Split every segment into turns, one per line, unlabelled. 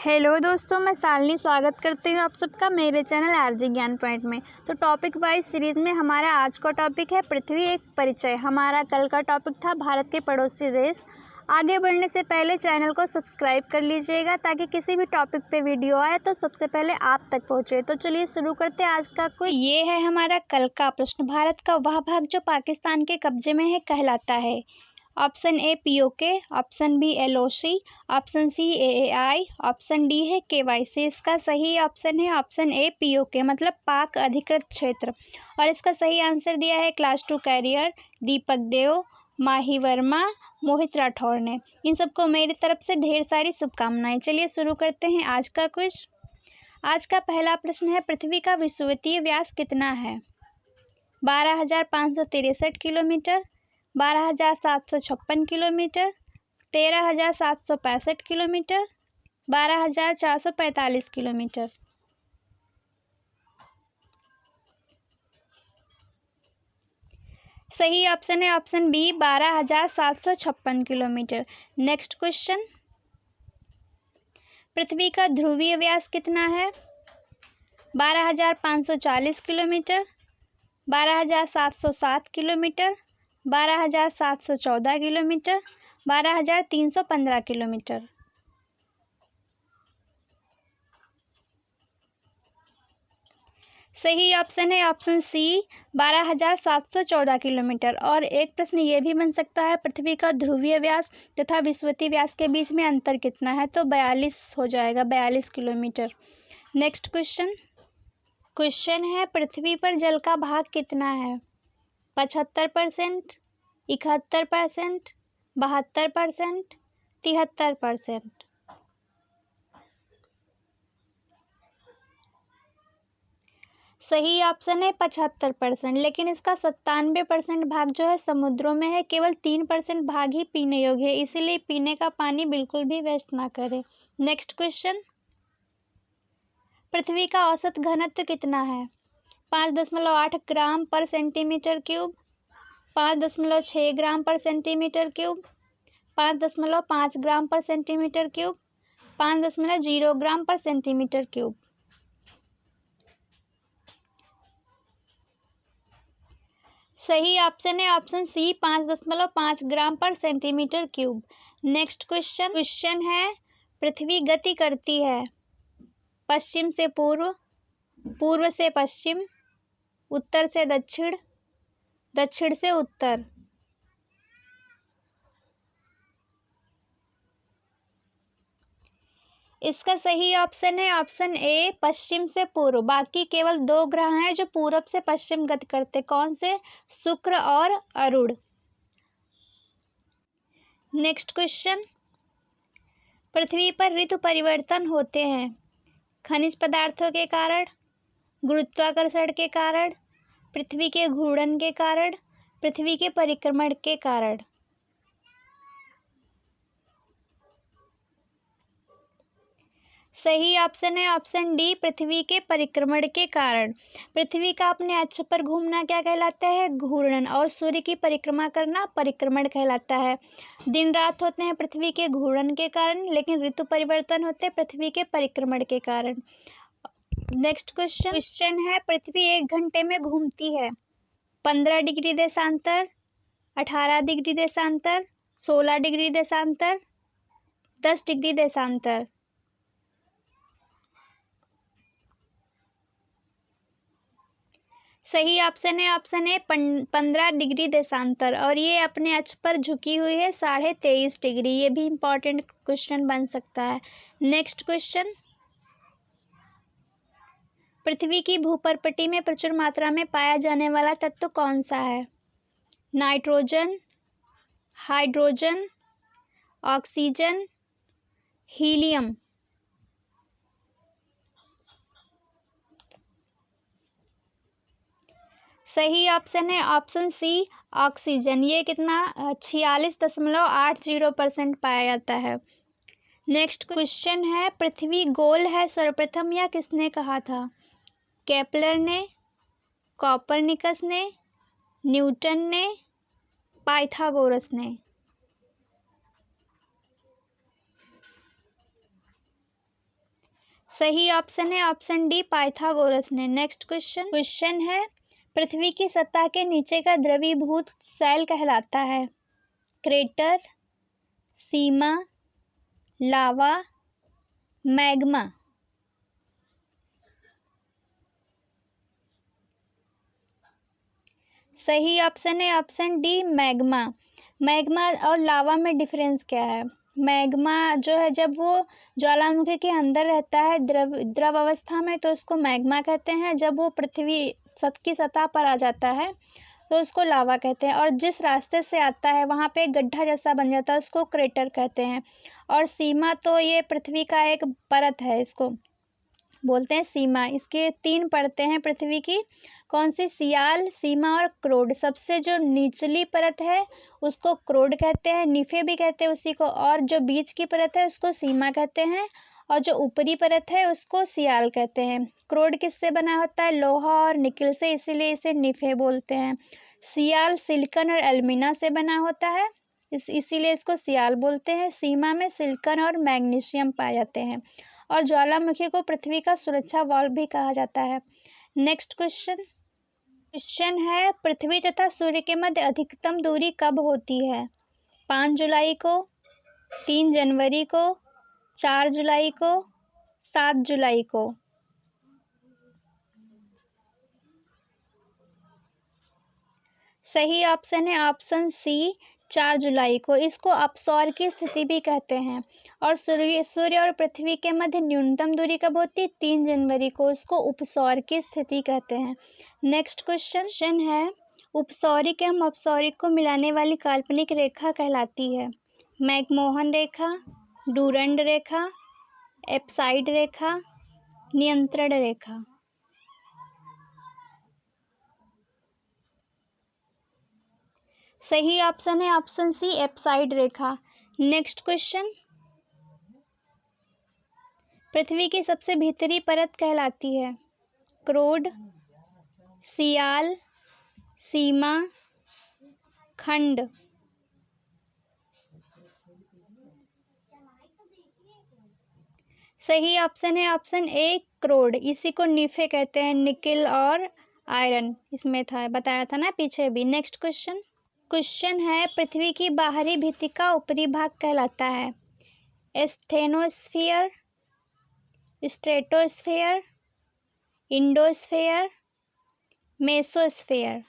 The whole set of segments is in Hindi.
हेलो दोस्तों, मैं शालिनी स्वागत करती हूँ आप सबका मेरे चैनल आरजे ज्ञान पॉइंट में। तो टॉपिक वाइज सीरीज़ में हमारा आज का टॉपिक है पृथ्वी एक परिचय। हमारा कल का टॉपिक था भारत के पड़ोसी देश। आगे बढ़ने से पहले चैनल को सब्सक्राइब कर लीजिएगा ताकि किसी भी टॉपिक पे वीडियो आए तो सबसे पहले आप तक पहुँचे। तो चलिए शुरू करते हैं आज का क्विज। ये है हमारा कल का प्रश्न। भारत का वह भाग जो पाकिस्तान के कब्जे में है कहलाता है? Option A POK, option B LOC, option C AAI, option D है केवाईसी। इसका सही ऑप्शन है ऑप्शन ए पीओके, मतलब पाक अधिकृत क्षेत्र। और इसका सही आंसर दिया है क्लास 2 कैरियर दीपक देव, माही वर्मा, मोहित राठौर ने। इन सबको मेरी तरफ से ढेर सारी शुभकामनाएं। चलिए शुरू करते हैं आज का क्विज। आज का पहला प्रश्न है पृथ्वी का विषुवतीय व्यास कितना है? 12,563 किलोमीटर, 12,756 किलोमीटर, 13,765 किलोमीटर, 12,445 किलोमीटर। सही ऑप्शन है option B 12,756 kilometre. Next question, पृथ्वी का ध्रुवीय व्यास कितना है? 12,540 किलोमीटर, 12,707 किलोमीटर, 12,714 किलोमीटर, 12,315 किलोमीटर। सही ऑप्शन है ऑप्शन सी 12,714 किलोमीटर। और एक प्रश्न ये भी बन सकता है पृथ्वी का ध्रुवीय व्यास तथा विषुवतीय व्यास के बीच में अंतर कितना है? तो 42 हो जाएगा, 42 किलोमीटर। नेक्स्ट क्वेश्चन है पृथ्वी पर जल का भाग कितना है? 75%, 71%, 72%, 73%। सही ऑप्शन है 75%, लेकिन इसका 97% भाग जो है समुद्रों में है। केवल 3% भाग ही पीने योग्य है, इसीलिए पीने का पानी बिल्कुल भी वेस्ट ना करें। नेक्स्ट क्वेश्चन, पृथ्वी का औसत घनत्व कितना है? 5.8 ग्राम पर सेंटीमीटर क्यूब, 5.6 ग्राम पर सेंटीमीटर क्यूब, 5.5 ग्राम पर सेंटीमीटर क्यूब, 5.0 ग्राम पर सेंटीमीटर क्यूब। सही ऑप्शन है ऑप्शन सी 5.5 ग्राम पर सेंटीमीटर क्यूब। नेक्स्ट क्वेश्चन है पृथ्वी गति करती है पश्चिम से पूर्व, पूर्व से पश्चिम, उत्तर से दक्षिण, दक्षिण से उत्तर। इसका सही ऑप्शन है ऑप्शन ए पश्चिम से पूर्व। बाकी केवल 2 ग्रह हैं जो पूरब से पश्चिम गति करते। कौन से? शुक्र और अरुण। नेक्स्ट क्वेश्चन, पृथ्वी पर ऋतु परिवर्तन होते हैं खनिज पदार्थों के कारण, गुरुत्वाकर्षण के कारण, पृथ्वी के घूर्णन के कारण, पृथ्वी के परिक्रमण के कारण। सही ऑप्शन है ऑप्शन डी पृथ्वी के परिक्रमण के कारण। पृथ्वी का अपने अक्ष पर घूमना क्या कहलाता है? घूर्णन। और सूर्य की परिक्रमा करना परिक्रमण कहलाता है। दिन रात होते हैं पृथ्वी के घूर्णन के कारण, लेकिन ऋतु परिवर्तन होते हैं पृथ्वी के परिक्रमण के कारण। नेक्स्ट क्वेश्चन है पृथ्वी 1 घंटे में घूमती है 15 डिग्री देशांतर, 18 डिग्री देशांतर, 16 डिग्री देशांतर, 10 डिग्री देशांतर। सही ऑप्शन है ऑप्शन ए 15 डिग्री देशांतर। और ये अपने अक्ष पर झुकी हुई है 23.5 डिग्री। ये भी इंपॉर्टेंट क्वेश्चन बन सकता है। नेक्स्ट क्वेश्चन, पृथ्वी की भूपर्पटी में प्रचुर मात्रा में पाया जाने वाला तत्व कौन सा है? Nitrogen, hydrogen, oxygen, helium. सही ऑप्शन है ऑप्शन सी ऑक्सीजन। ये कितना 46.80% पाया जाता है। नेक्स्ट क्वेश्चन है पृथ्वी गोल है सर्वप्रथम या किसने कहा था? केपलर ने, कॉपरनिकस ने, न्यूटन ने, पाइथागोरस ने। सही ऑप्शन है ऑप्शन डी पाइथागोरस ने। नेक्स्ट क्वेश्चन है पृथ्वी की सतह के नीचे का द्रवीभूत शैल कहलाता है? क्रेटर, सीमा, लावा, मैग्मा। सही ऑप्शन है ऑप्शन डी मैग्मा। मैग्मा और लावा में डिफरेंस क्या है? मैग्मा जो है जब वो ज्वालामुखी के अंदर रहता है द्रव अवस्था में तो उसको मैग्मा कहते हैं। जब वो पृथ्वी की सतह पर आ जाता है तो उसको लावा कहते हैं। और जिस रास्ते से आता है वहाँ पे एक गड्ढा जैसा बन जाता है उसको क्रेटर कहते हैं। और सीमा तो ये पृथ्वी का एक परत है, इसको बोलते हैं सीमा। इसके 3 परतें हैं पृथ्वी की। कौन सी? सियाल, सीमा और क्रोड। सबसे जो निचली परत है उसको क्रोड कहते हैं, निफे भी कहते हैं उसी को। और जो बीच की परत है उसको सीमा कहते हैं और जो ऊपरी परत है उसको सियाल कहते हैं। क्रोड किससे बना होता है? लोहा और निकिल से, इसीलिए इसे निफे बोलते हैं। सियाल सिलिकॉन और एल्यूमिना से बना होता है, इसीलिए इसको सियाल बोलते हैं। सीमा में सिलिकॉन और मैग्नीशियम पाए जाते हैं। और ज्वालामुखी को पृथ्वी का सुरक्षा वाल्व भी कहा जाता है। नेक्स्ट क्वेश्चन है पृथ्वी तथा सूर्य के मध्य अधिकतम दूरी कब होती है? 5 जुलाई को, 3 जनवरी को, 4 जुलाई को, 7 जुलाई को। सही ऑप्शन है ऑप्शन सी 4 जुलाई को। इसको अपसौर की स्थिति भी कहते हैं। और सूर्य और पृथ्वी के मध्य न्यूनतम दूरी कब होती है? 3 जनवरी को। इसको उपसौर की स्थिति कहते हैं। नेक्स्ट क्वेश्चन है उपसौरिक एवं अपसौरिक को मिलाने वाली काल्पनिक रेखा कहलाती है? मैकमोहन रेखा, डूरंड रेखा, एप्साइड रेखा, नियंत्रण रेखा। सही ऑप्शन है ऑप्शन सी एप्साइड रेखा। नेक्स्ट क्वेश्चन पृथ्वी की सबसे भीतरी परत कहलाती है? क्रोड, सियाल, सीमा, खंड। सही ऑप्शन है ऑप्शन ए क्रोड। इसी को निफे कहते हैं, निकिल और आयरन इसमें था, बताया था ना पीछे भी। नेक्स्ट क्वेश्चन है पृथ्वी की बाहरी भित्ति का ऊपरी भाग कहलाता है? Asthenosphere, stratosphere, endosphere, mesosphere.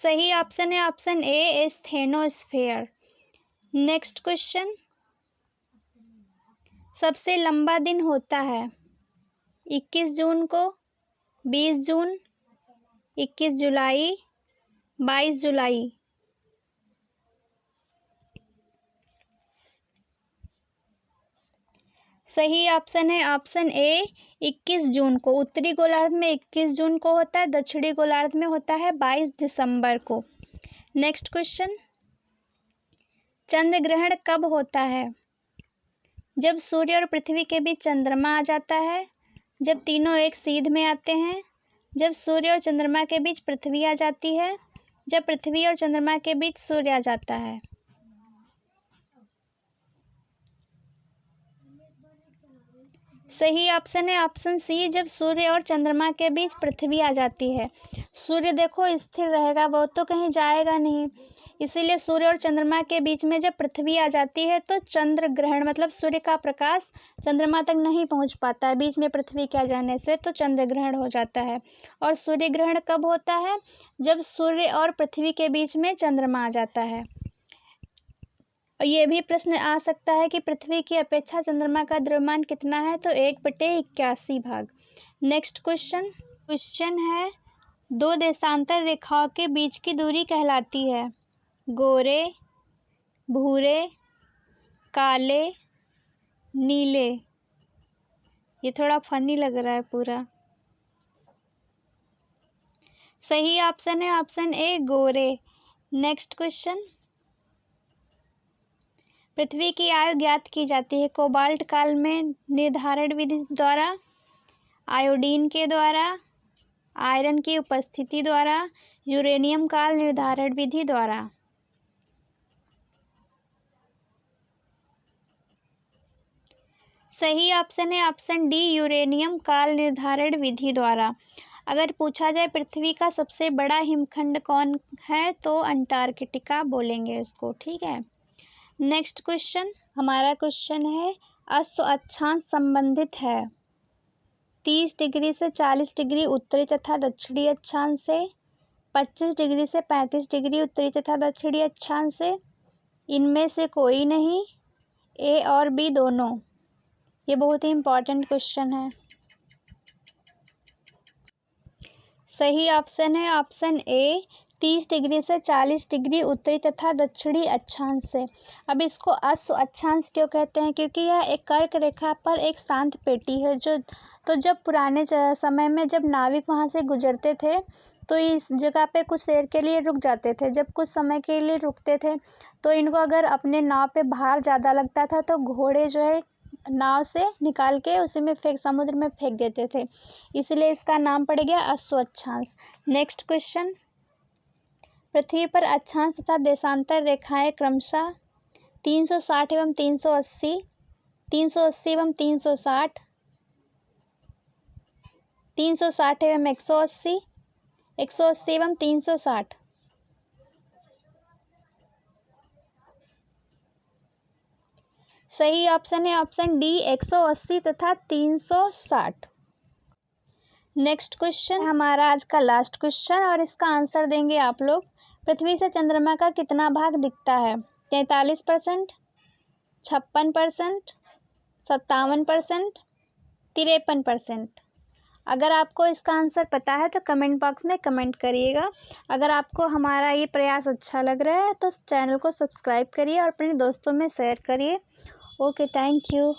सही ऑप्शन है option A asthenosphere. Next question सबसे लंबा दिन होता है? 21 जून को, 20 जून, 21 जुलाई, 22 जुलाई। सही ऑप्शन है ऑप्शन ए 21 जून को। उत्तरी गोलार्ध में 21 जून को होता है, दक्षिणी गोलार्ध में होता है 22 दिसंबर को। नेक्स्ट क्वेश्चन चंद्र ग्रहण कब होता है? जब सूर्य और पृथ्वी के बीच चंद्रमा आ जाता है, जब तीनों एक सीध में आते हैं, जब सूर्य और चंद्रमा के बीच पृथ्वी आ जाती है, जब पृथ्वी और चंद्रमा के बीच सूर्य आ जाता है। सही ऑप्शन है ऑप्शन सी जब सूर्य और चंद्रमा के बीच पृथ्वी आ जाती है। सूर्य देखो स्थिर रहेगा, वो तो कहीं जाएगा नहीं, इसीलिए सूर्य और चंद्रमा के बीच में जब पृथ्वी आ जाती है तो चंद्र ग्रहण मतलब सूर्य का प्रकाश चंद्रमा तक नहीं पहुंच पाता है, बीच में पृथ्वी के आ जाने से तो चंद्र ग्रहण हो जाता है। और सूर्य ग्रहण कब होता है? जब सूर्य और पृथ्वी के बीच में चंद्रमा आ जाता है। और ये भी प्रश्न आ सकता है कि पृथ्वी की अपेक्षा चंद्रमा का द्रव्यमान कितना है? तो 1/81 भाग। नेक्स्ट क्वेश्चन है 2 देशांतर रेखाओं के बीच की दूरी कहलाती है? गोरे, भूरे, काले, नीले। ये थोड़ा फनी लग रहा है पूरा। सही ऑप्शन है ऑप्शन ए गोरे। नेक्स्ट क्वेश्चन पृथ्वी की आयु ज्ञात की जाती है? कोबाल्ट काल में निर्धारण विधि द्वारा, आयोडीन के द्वारा, आयरन की उपस्थिति द्वारा, यूरेनियम काल निर्धारण विधि द्वारा। सही ऑप्शन है ऑप्शन डी, यूरेनियम काल निर्धारण विधि द्वारा। अगर पूछा जाए पृथ्वी का सबसे बड़ा हिमखंड कौन है तो अंटार्कटिका बोलेंगे उसको, ठीक है। नेक्स्ट क्वेश्चन, हमारा क्वेश्चन है अश्व अक्षांश संबंधित है 30 डिग्री से 40 डिग्री उत्तरी तथा दक्षिणी अक्षांश से, 25 डिग्री से 35 डिग्री उत्तरी तथा दक्षिणी अक्षांश से, इनमें से कोई नहीं, ए और बी दोनों। ये बहुत ही इम्पोर्टेंट क्वेश्चन है। सही ऑप्शन है ऑप्शन ए, 30 डिग्री से 40 डिग्री उत्तरी तथा दक्षिणी अक्षांश से। अब इसको अश्व अक्षांश क्यों कहते हैं, क्योंकि यह एक कर्क रेखा पर एक शांत पेटी है। तो जब पुराने समय में जब नाविक वहाँ से गुजरते थे तो इस जगह पे कुछ देर के लिए रुक जाते थे। जब कुछ समय के लिए रुकते थे तो इनको अगर अपने नाव पे भार ज़्यादा लगता था तो घोड़े जो है नाव से निकाल के उसी में समुद्र में फेंक देते थे, इसलिए इसका नाम पड़ गया अश्व अक्षांश। नेक्स्ट क्वेश्चन, पृथ्वी पर अक्षांश तथा देशांतर रेखाएं क्रमशः 360 एवं 380, 380 एवं 360, 360 एवं 180, 180 एवं 360। सही ऑप्शन है ऑप्शन डी, 180 तथा 360। नेक्स्ट क्वेश्चन हमारा आज का लास्ट क्वेश्चन और इसका आंसर देंगे आप लोग। पृथ्वी से चंद्रमा का कितना भाग दिखता है? 43%, 56%, 57%, 53%। अगर आपको इसका आंसर पता है तो कमेंट बॉक्स में कमेंट करिएगा। अगर आपको हमारा ये प्रयास अच्छा लग रहा है तो चैनल को सब्सक्राइब करिए और अपने दोस्तों में शेयर करिए। Okay, thank you.